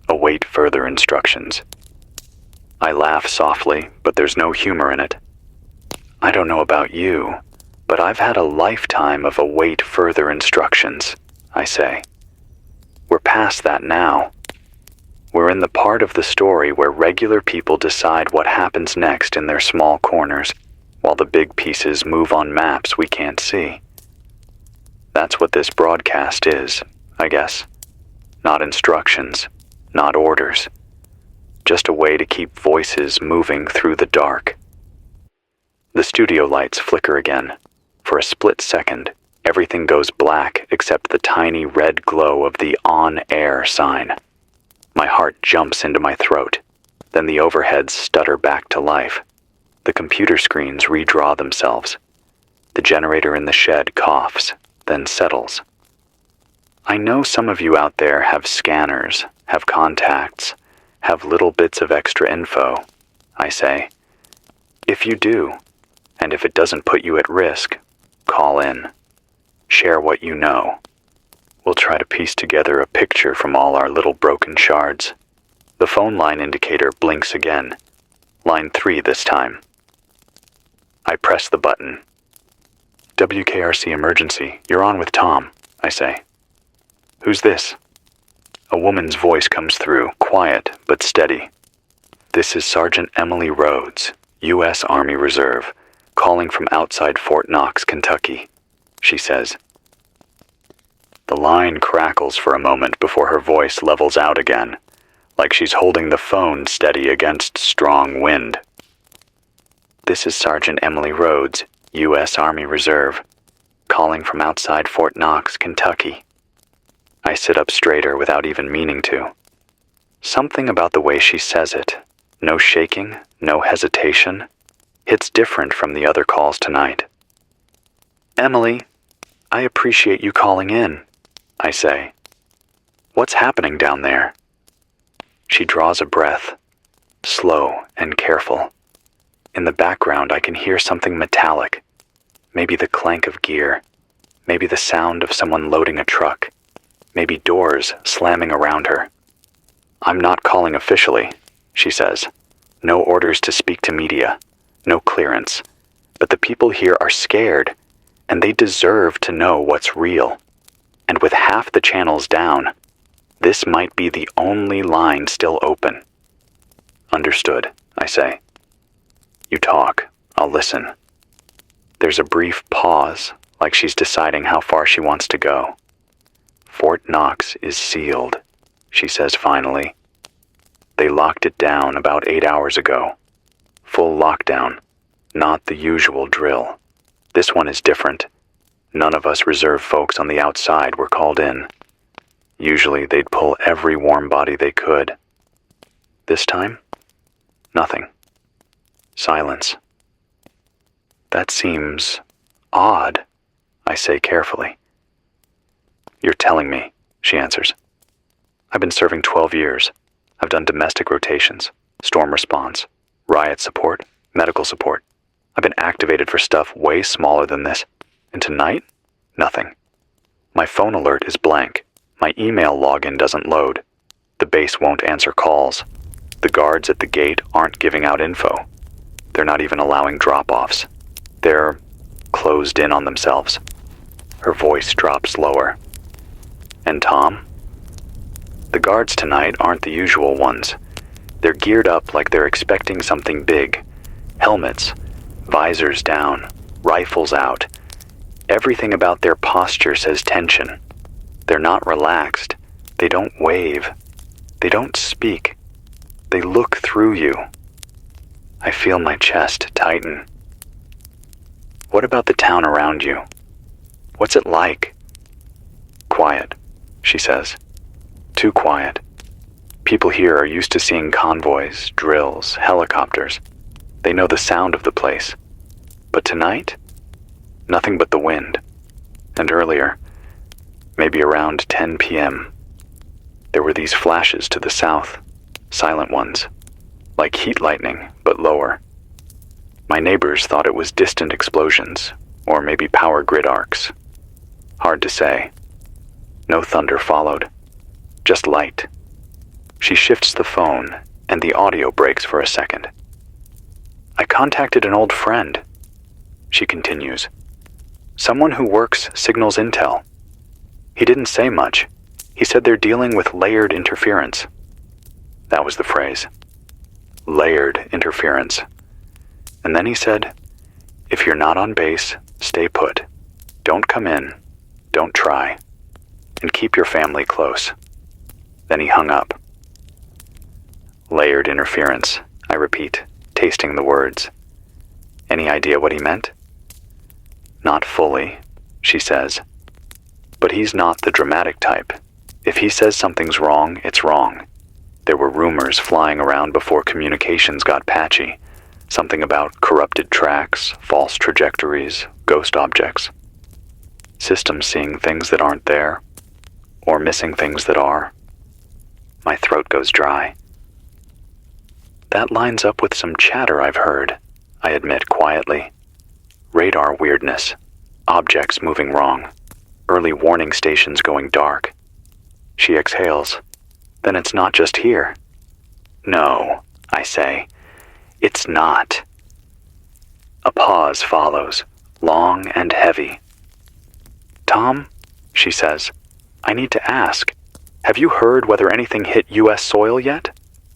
await further instructions." I laugh softly, but there's no humor in it. I don't know about you, but I've had a lifetime of await further instructions, I say. We're past that now. We're in the part of the story where regular people decide what happens next in their small corners, while the big pieces move on maps we can't see. That's what this broadcast is, I guess. Not instructions, not orders. Just a way to keep voices moving through the dark. The studio lights flicker again, For a split second, everything goes black except the tiny red glow of the on air sign. My heart jumps into my throat. Then the overheads stutter back to life. The computer screens redraw themselves. The generator in the shed coughs, then settles. I know some of you out there have scanners, have contacts, have little bits of extra info, I say. If you do, and if it doesn't put you at risk, call in. Share what you know. We'll try to piece together a picture from all our little broken shards. The phone line indicator blinks again. Line 3 this time. I press the button. WKRC emergency, you're on with Tom, I say. Who's this? A woman's voice comes through, quiet but steady. This is Sergeant Emily Rhodes, U.S. Army Reserve, calling from outside Fort Knox, Kentucky, she says. The line crackles for a moment before her voice levels out again, like she's holding the phone steady against strong wind. This is Sergeant Emily Rhodes, U.S. Army Reserve, calling from outside Fort Knox, Kentucky. I sit up straighter without even meaning to. Something about the way she says it, no shaking, no hesitation, hits different from the other calls tonight. Emily, I appreciate you calling in, I say. What's happening down there? She draws a breath, slow and careful. In the background, I can hear something metallic. Maybe the clank of gear. Maybe the sound of someone loading a truck. Maybe doors slamming around her. I'm not calling officially, she says. No orders to speak to media. No clearance. But the people here are scared, and they deserve to know what's real. And with half the channels down, this might be the only line still open. Understood, I say. You talk, I'll listen. There's a brief pause, like she's deciding how far she wants to go. Fort Knox is sealed, she says finally. They locked it down about 8 hours ago. Full lockdown, not the usual drill. This one is different. None of us reserve folks on the outside were called in. Usually they'd pull every warm body they could. This time, nothing. Silence. That seems odd, I say carefully. You're telling me, she answers. I've been serving 12 years. I've done domestic rotations, storm response, riot support, medical support. I've been activated for stuff way smaller than this. And tonight, nothing. My phone alert is blank. My email login doesn't load. The base won't answer calls. The guards at the gate aren't giving out info. They're not even allowing drop-offs. They're closed in on themselves. Her voice drops lower. And Tom? The guards tonight aren't the usual ones. They're geared up like they're expecting something big. Helmets, visors down, rifles out. Everything about their posture says tension. They're not relaxed. They don't wave. They don't speak. They look through you. I feel my chest tighten. What about the town around you? What's it like? Quiet, she says. Too quiet. People here are used to seeing convoys, drills, helicopters. They know the sound of the place. But tonight, nothing but the wind. And earlier, maybe around 10 p.m., there were these flashes to the south, silent ones, like heat lightning, but lower. My neighbors thought it was distant explosions, or maybe power grid arcs. Hard to say. No thunder followed, just light. She shifts the phone, and the audio breaks for a second. I contacted an old friend, she continues. Someone who works signals intel. He didn't say much. He said they're dealing with layered interference. That was the phrase. Layered interference. And then he said, if you're not on base, stay put. Don't come in. Don't try. And keep your family close. Then he hung up. Layered interference, I repeat, tasting the words. Any idea what he meant? Not fully, she says. But he's not the dramatic type. If he says something's wrong, it's wrong. There were rumors flying around before communications got patchy. Something about corrupted tracks, false trajectories, ghost objects. Systems seeing things that aren't there, or missing things that are. My throat goes dry. That lines up with some chatter I've heard, I admit quietly. Radar weirdness, objects moving wrong, early warning stations going dark. She exhales. Then it's not just here. No, I say. It's not. A pause follows, long and heavy. Tom, she says, I need to ask. Have you heard whether anything hit U.S. soil yet?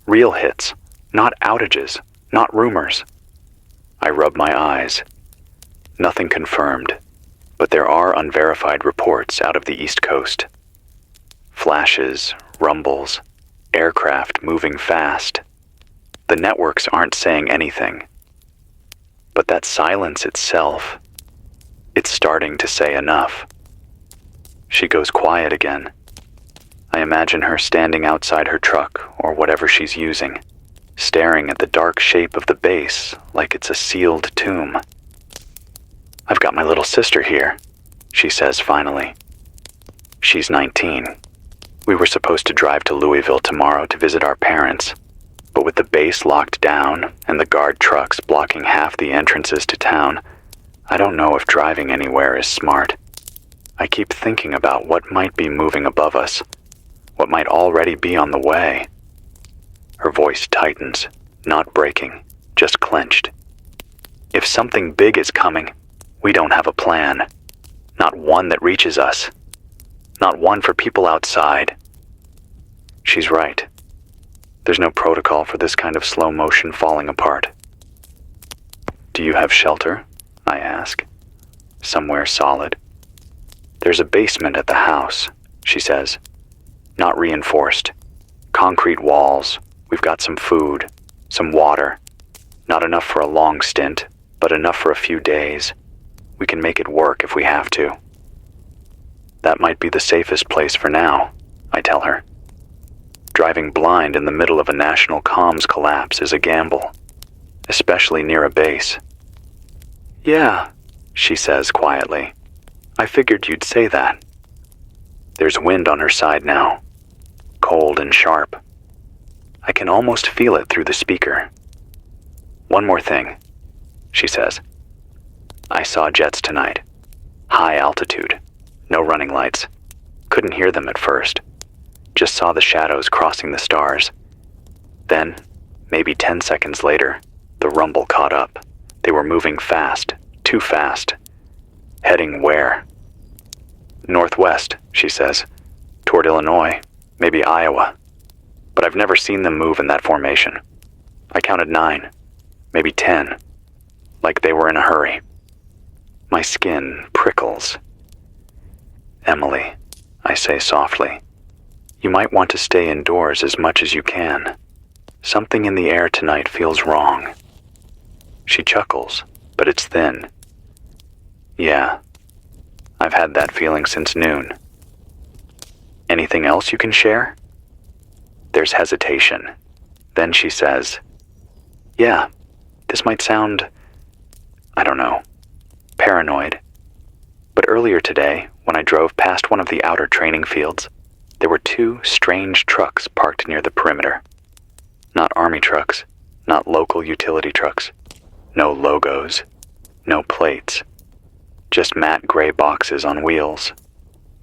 Real hits, not outages, not rumors. I rub my eyes. Nothing confirmed, but there are unverified reports out of the East Coast. Flashes, rumbles, aircraft moving fast. The networks aren't saying anything. But that silence itself, it's starting to say enough. She goes quiet again. I imagine her standing outside her truck or whatever she's using, staring at the dark shape of the base like it's a sealed tomb. I've got my little sister here, she says finally. She's 19. We were supposed to drive to Louisville tomorrow to visit our parents, but with the base locked down and the guard trucks blocking half the entrances to town, I don't know if driving anywhere is smart. I keep thinking about what might be moving above us, what might already be on the way. Her voice tightens, not breaking, just clenched. If something big is coming, we don't have a plan. Not one that reaches us. Not one for people outside. She's right. There's no protocol for this kind of slow motion falling apart. Do you have shelter? I ask. Somewhere solid. There's a basement at the house, she says. Not reinforced. Concrete walls. We've got some food, some water. Not enough for a long stint, but enough for a few days. We can make it work if we have to. That might be the safest place for now, I tell her. Driving blind in the middle of a national comms collapse is a gamble, especially near a base. Yeah, she says quietly. I figured you'd say that. There's wind on her side now, cold and sharp. I can almost feel it through the speaker. One more thing, she says. I saw jets tonight. High altitude. No running lights. Couldn't hear them at first. Just saw the shadows crossing the stars. Then, maybe 10 seconds later, the rumble caught up. They were moving fast, too fast. Heading where? Northwest, she says. Toward Illinois, maybe Iowa. But I've never seen them move in that formation. I counted 9, maybe 10. Like they were in a hurry. My skin prickles. Emily, I say softly, you might want to stay indoors as much as you can. Something in the air tonight feels wrong. She chuckles, but it's thin. Yeah, I've had that feeling since noon. Anything else you can share? There's hesitation. Then she says, yeah, this might sound, I don't know, paranoid. But earlier today, when I drove past one of the outer training fields, there were 2 strange trucks parked near the perimeter. Not army trucks, not local utility trucks. No logos, no plates. Just matte gray boxes on wheels.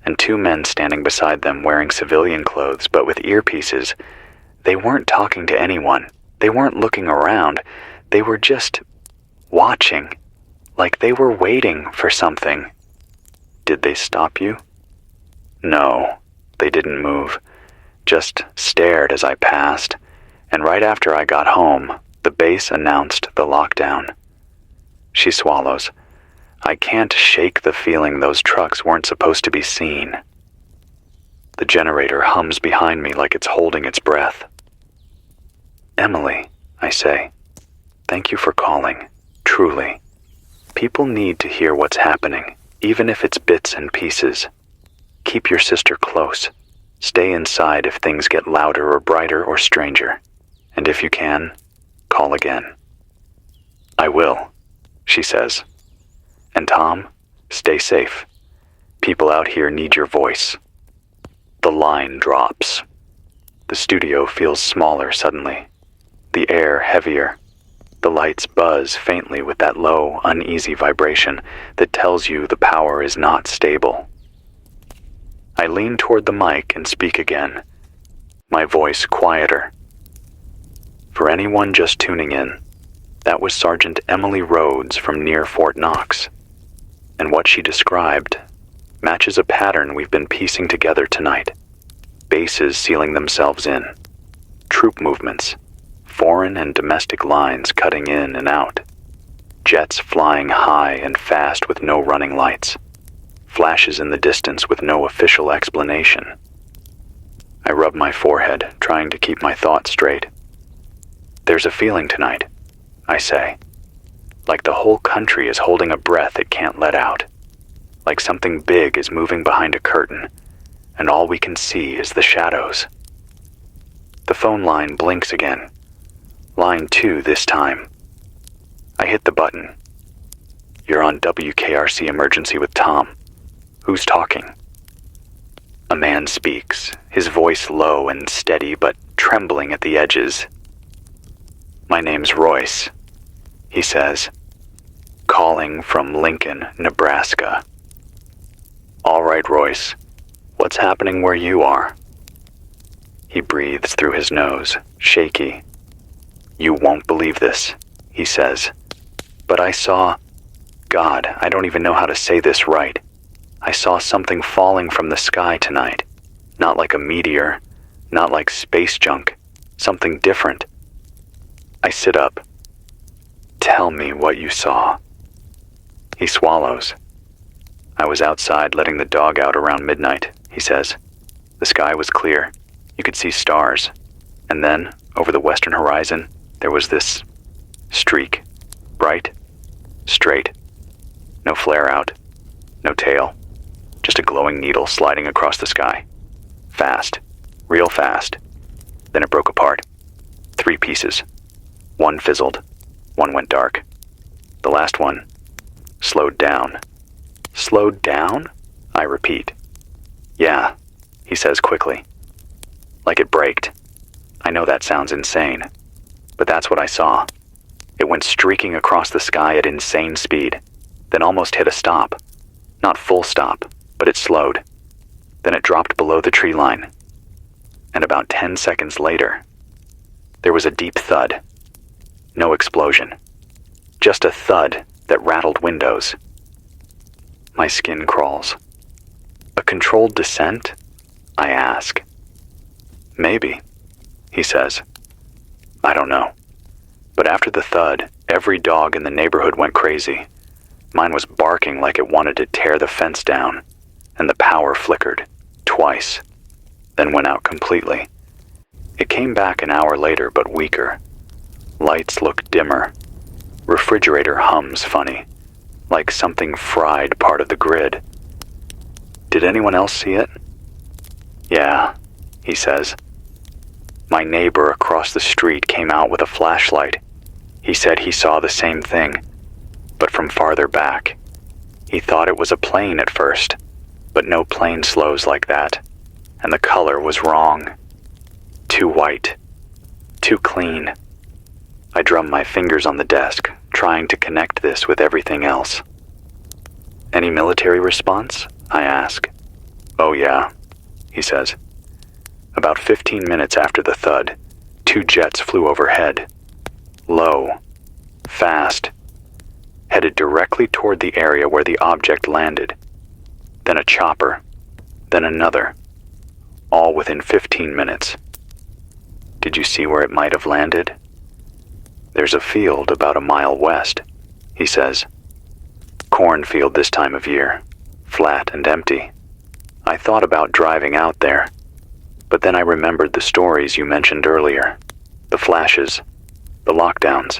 And 2 men standing beside them wearing civilian clothes but with earpieces. They weren't talking to anyone. They weren't looking around. They were just watching, like they were waiting for something. Did they stop you? No, they didn't move. Just stared as I passed, and right after I got home, the base announced the lockdown. She swallows. I can't shake the feeling those trucks weren't supposed to be seen. The generator hums behind me like it's holding its breath. Emily, I say, thank you for calling, truly. People need to hear what's happening, even if it's bits and pieces. Keep your sister close. Stay inside if things get louder or brighter or stranger. And if you can, call again. I will, she says. And Tom, stay safe. People out here need your voice. The line drops. The studio feels smaller suddenly. The air heavier. The lights buzz faintly with that low, uneasy vibration that tells you the power is not stable. I lean toward the mic and speak again, my voice quieter. For anyone just tuning in, that was Sergeant Emily Rhodes from near Fort Knox. And what she described matches a pattern we've been piecing together tonight. Bases sealing themselves in, troop movements, foreign and domestic lines cutting in and out, jets flying high and fast with no running lights, flashes in the distance with no official explanation. I rub my forehead, trying to keep my thoughts straight. There's a feeling tonight, I say, like the whole country is holding a breath it can't let out, like something big is moving behind a curtain, and all we can see is the shadows. The phone line blinks again. Line 2 this time. I hit the button. You're on WKRC Emergency with Tom. Who's talking? A man speaks, his voice low and steady but trembling at the edges. My name's Royce, he says, calling from Lincoln, Nebraska. All right, Royce, what's happening where you are? He breathes through his nose, shaky. You won't believe this, he says, but I saw... God, I don't even know how to say this right. I saw something falling from the sky tonight. Not like a meteor, not like space junk, something different. I sit up. Tell me what you saw. He swallows. I was outside letting the dog out around midnight, he says. The sky was clear. You could see stars. And then, over the western horizon, there was this streak. Bright, straight. No flare out, no tail. Just a glowing needle sliding across the sky. Fast, real fast. Then it broke apart. 3 pieces. One fizzled. One went dark. The last one slowed down. Slowed down? I repeat. Yeah, he says quickly. Like it braked. I know that sounds insane, but that's what I saw. It went streaking across the sky at insane speed, then almost hit a stop. Not full stop, but it slowed. Then it dropped below the tree line. And about 10 seconds later, there was a deep thud. No explosion. Just a thud that rattled windows. My skin crawls. A controlled descent? I ask. Maybe, he says. I don't know. But after the thud, every dog in the neighborhood went crazy. Mine was barking like it wanted to tear the fence down, and the power flickered, twice, then went out completely. It came back an hour later, but weaker. Lights look dimmer. Refrigerator hums funny, like something fried part of the grid. Did anyone else see it? Yeah, he says. My neighbor across the street came out with a flashlight. He said he saw the same thing, but from farther back. He thought it was a plane at first, but no plane slows like that, and the color was wrong. Too white. Too clean. I drum my fingers on the desk, trying to connect this with everything else. Any military response? I ask. Oh yeah, he says. About 15 minutes after the thud, 2 jets flew overhead. Low. Fast. Headed directly toward the area where the object landed. Then a chopper. Then another. All within 15 minutes. Did you see where it might have landed? There's a field about a mile west, he says. Cornfield this time of year. Flat and empty. I thought about driving out there, but then I remembered the stories you mentioned earlier. The flashes. The lockdowns.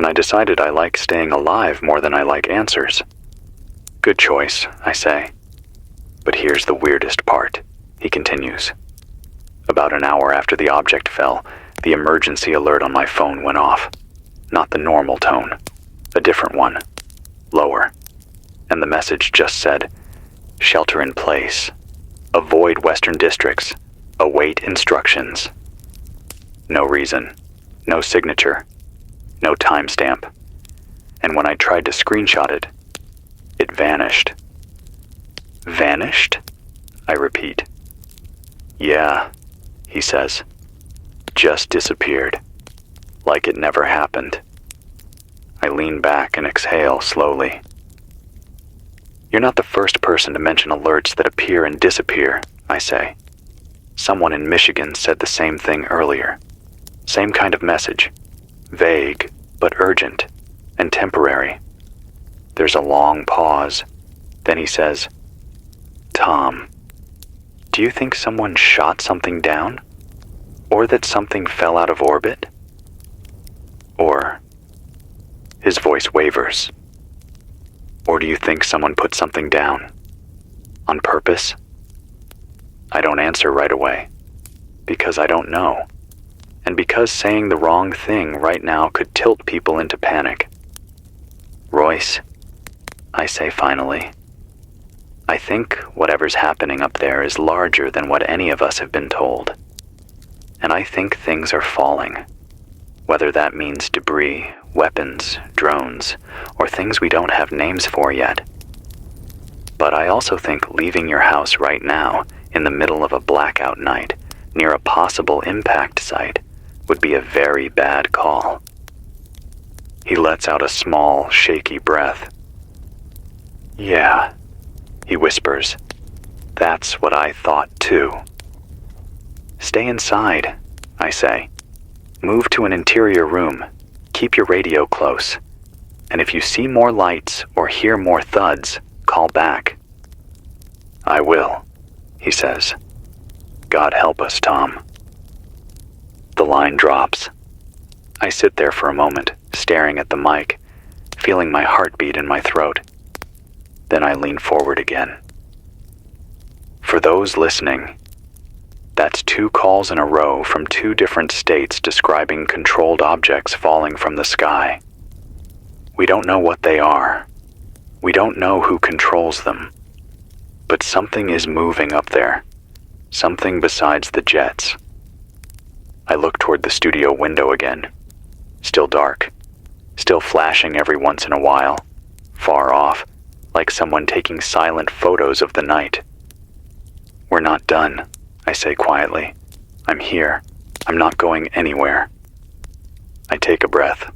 and I decided I like staying alive more than I like answers. Good choice, I say. But here's the weirdest part, he continues. About an hour after the object fell, the emergency alert on my phone went off. Not the normal tone, a different one, lower. And the message just said, "Shelter in place. Avoid Western districts. Await instructions." No reason, no signature, no timestamp. And when I tried to screenshot it, it vanished. Vanished? I repeat. Yeah, he says. Just disappeared. Like it never happened. I lean back and exhale slowly. You're not the first person to mention alerts that appear and disappear, I say. Someone in Michigan said the same thing earlier. Same kind of message. Vague, but urgent, and temporary. There's a long pause. Then he says, "Tom, do you think someone shot something down? Or that something fell out of orbit? Or..." His voice wavers. "Or do you think someone put something down? On purpose?" I don't answer right away. Because I don't know. And because saying the wrong thing right now could tilt people into panic. "Royce," I say finally, "I think whatever's happening up there is larger than what any of us have been told. And I think things are falling. Whether that means debris, weapons, drones, or things we don't have names for yet. But I also think leaving your house right now, in the middle of a blackout night, near a possible impact site, would be a very bad call." He lets out a small, shaky breath. "Yeah," he whispers. "That's what I thought too." "Stay inside," I say. "Move to an interior room. Keep your radio close. And if you see more lights or hear more thuds, call back." "I will," he says. "God help us, Tom." The line drops. I sit there for a moment, staring at the mic, feeling my heartbeat in my throat. Then I lean forward again. For those listening, that's 2 calls in a row from 2 different states describing controlled objects falling from the sky. We don't know what they are. We don't know who controls them. But something is moving up there. Something besides the jets. I look toward the studio window again. Still dark. Still flashing every once in a while. Far off, like someone taking silent photos of the night. "We're not done," I say quietly. "I'm here. I'm not going anywhere." I take a breath.